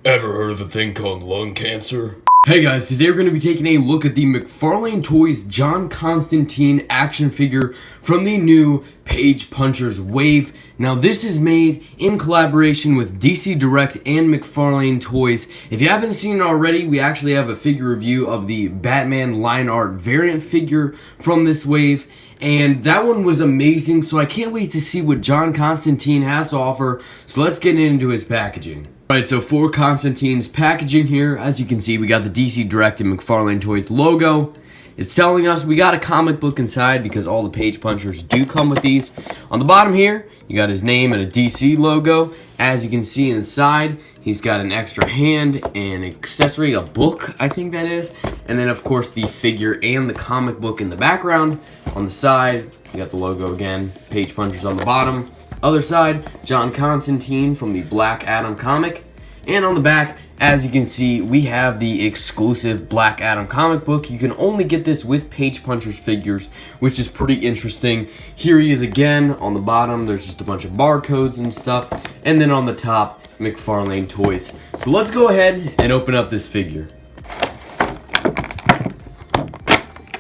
Ever heard of a thing called lung cancer? Hey guys, today we're going to be taking a look at the McFarlane Toys John Constantine action figure from the new Page Punchers Wave. Now this is made in collaboration with DC Direct and McFarlane Toys. If you haven't seen it already, we actually have a figure review of the Batman line art variant figure from this wave. And that one was amazing, so I can't wait to see what John Constantine has to offer. So let's get into his packaging. Alright, so for Constantine's packaging here, as you can see, we got the DC Direct and McFarlane Toys logo. It's telling us we got a comic book inside because all the Page Punchers do come with these. On the bottom here, you got his name and a DC logo. As you can see inside, he's got an extra hand, an accessory, a book, I think that is. And then, of course, the figure and the comic book in the background. On the side, you got the logo again, Page Punchers on the bottom. Other side, John Constantine from the Black Adam comic. And on the back, as you can see, we have the exclusive Black Adam comic book. You can only get this with Page Punchers figures, which is pretty interesting. Here he is again. On the bottom, there's just a bunch of barcodes and stuff. And then on the top, McFarlane Toys. So let's go ahead and open up this figure.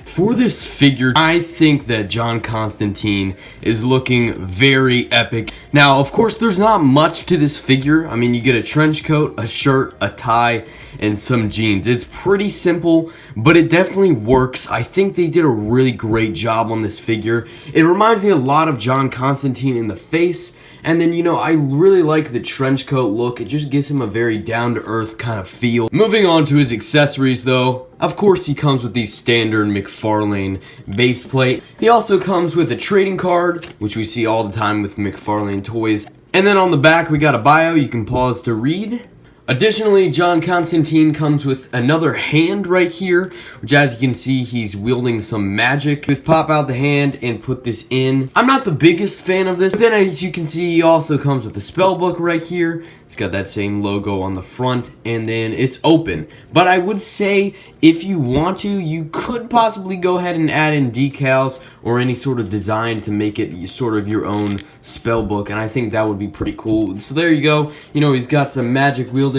For this figure, I think that John Constantine is looking very epic. Now, of course, there's not much to this figure. I mean, you get a trench coat, a shirt, a tie, and some jeans. It's pretty simple, but it definitely works. I think they did a really great job on this figure. It reminds me a lot of John Constantine in the face. And then, you know, I really like the trench coat look. It just gives him a very down-to-earth kind of feel. Moving on to his accessories, though. Of course, he comes with the standard McFarlane base plate. He also comes with a trading card, which we see all the time with McFarlane Toys. And then on the back, we got a bio you can pause to read. Additionally, John Constantine comes with another hand right here, which as you can see, he's wielding some magic. Just pop out the hand and put this in. I'm not the biggest fan of this, but then as you can see, he also comes with a spell book right here. It's got that same logo on the front, and then it's open. But I would say, if you want to, you could possibly go ahead and add in decals or any sort of design to make it sort of your own spell book, and I think that would be pretty cool. So there you go. You know, he's got some magic wielding.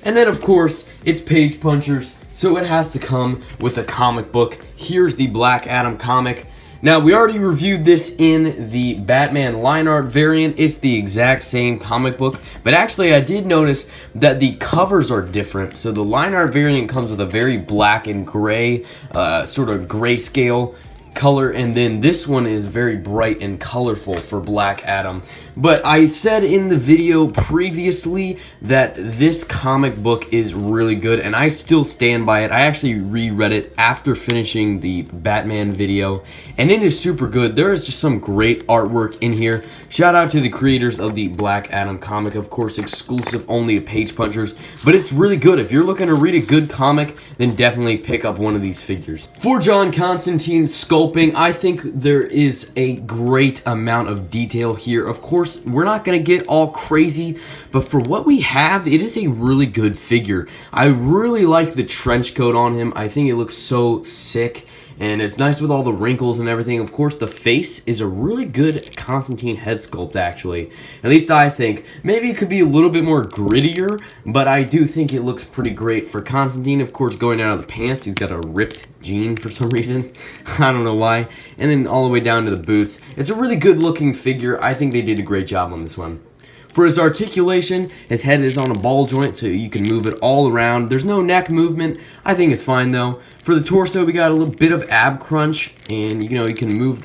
And then, of course, it's Page Punchers, so it has to come with a comic book. Here's the Black Adam comic. Now, we already reviewed this in the Batman line art variant. It's the exact same comic book, but actually I did notice that the covers are different. So the line art variant comes with a very black and gray, sort of grayscale color, and then this one is very bright and colorful for Black Adam. But I said in the video previously that this comic book is really good, and I still stand by it. I actually reread it after finishing the Batman video, and it is super good. There is just some great artwork in here. Shout out to the creators of the Black Adam comic, of course, exclusive only to Page Punchers, but it's really good. If you're looking to read a good comic, then definitely pick up one of these figures. For John Constantine's sculpting, I think there is a great amount of detail here. Of course, we're not going to get all crazy, but for what we have, it is a really good figure. I really like the trench coat on him. I think it looks so sick, and it's nice with all the wrinkles and everything. Of course, the face is a really good Constantine head sculpt, actually. At least I think. Maybe it could be a little bit more grittier, but I do think it looks pretty great. For Constantine, of course, going down to the pants, he's got a ripped jean for some reason. I don't know why. And then all the way down to the boots. It's a really good looking figure. I think they did a great job on this one. For his articulation, his head is on a ball joint, so you can move it all around. There's no neck movement. I think it's fine, though. For the torso, we got a little bit of ab crunch, and, you know, you can move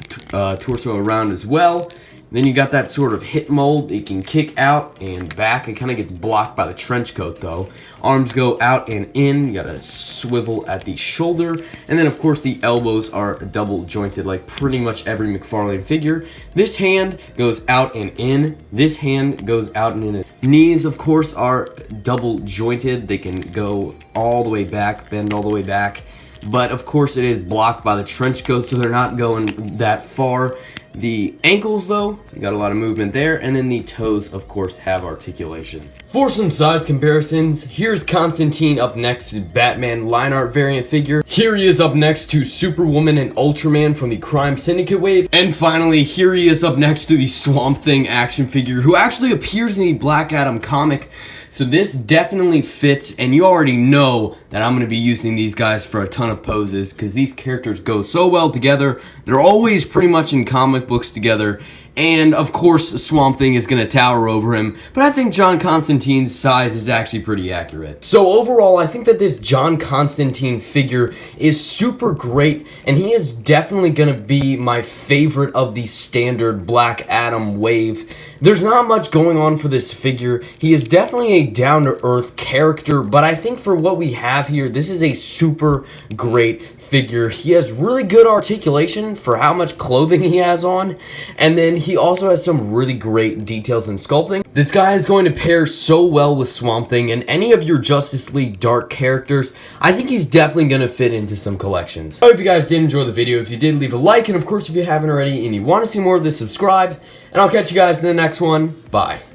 torso around as well. Then you got that sort of hip mold. It can kick out and back. It kind of gets blocked by the trench coat, though. Arms go out and in. You got a swivel at the shoulder. And then, of course, the elbows are double jointed like pretty much every McFarlane figure. This hand goes out and in. This hand goes out and in. Knees, of course, are double jointed. They can go all the way back, bend all the way back. But, of course, it is blocked by the trench coat, so they're not going that far. The ankles, though, got a lot of movement there, and then the toes, of course, have articulation. For some size comparisons, here's Constantine up next to Batman line art variant figure. Here he is up next to Superwoman and Ultraman from the Crime Syndicate wave. And finally, here he is up next to the Swamp Thing action figure, who actually appears in the Black Adam comic. So this definitely fits, and you already know that I'm going to be using these guys for a ton of poses because these characters go so well together. They're always pretty much in comic books together. And, of course, Swamp Thing is going to tower over him. But I think John Constantine's size is actually pretty accurate. So, overall, I think that this John Constantine figure is super great. And he is definitely going to be my favorite of the standard Black Adam wave. There's not much going on for this figure. He is definitely a down-to-earth character. But I think for what we have here, this is a super great figure. He has really good articulation for how much clothing he has on, and then he also has some really great details in sculpting. This guy is going to pair so well with Swamp Thing and any of your Justice League Dark characters. I think he's definitely going to fit into some collections. I hope you guys did enjoy the video. If you did, leave a like, and of course if you haven't already and you want to see more of this, subscribe, and I'll catch you guys in the next one. Bye.